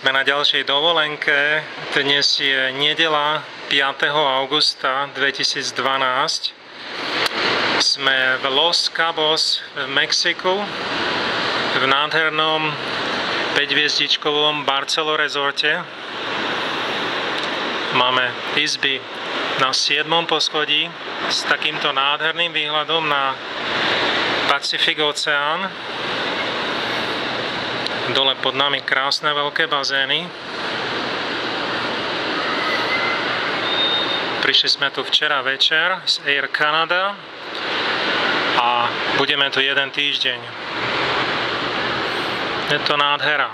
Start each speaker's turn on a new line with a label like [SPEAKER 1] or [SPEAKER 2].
[SPEAKER 1] Sme na ďalšej dovolenke. Dnes je nedeľa 5. augusta 2012. Sme v Los Cabos v Mexiku v nádhernom 5-hviezdičkovom Barcelo rezorte. Máme izby na 7. poschodí s takýmto nádherným výhľadom na Pacific oceán. Dole pod nami krásne veľké bazény. Prišli sme tu včera večer z Air Canada a budeme tu jeden týždeň. Je to nádhera.